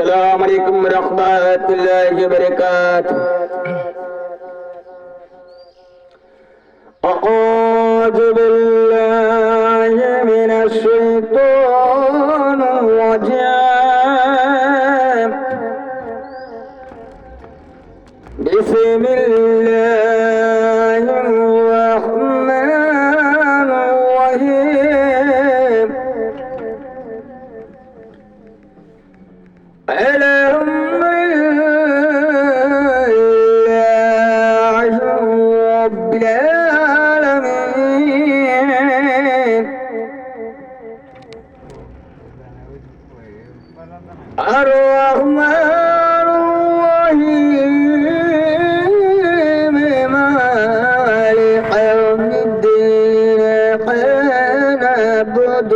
السلام عليكم ورحمة الله وبركاته. أعوذ بالله من الشيطان الرجيم. بسم الله الرحمن الرحيم. الحمد لله رب العالمين الرحمن الرحيم مالك يوم الدين. نعبد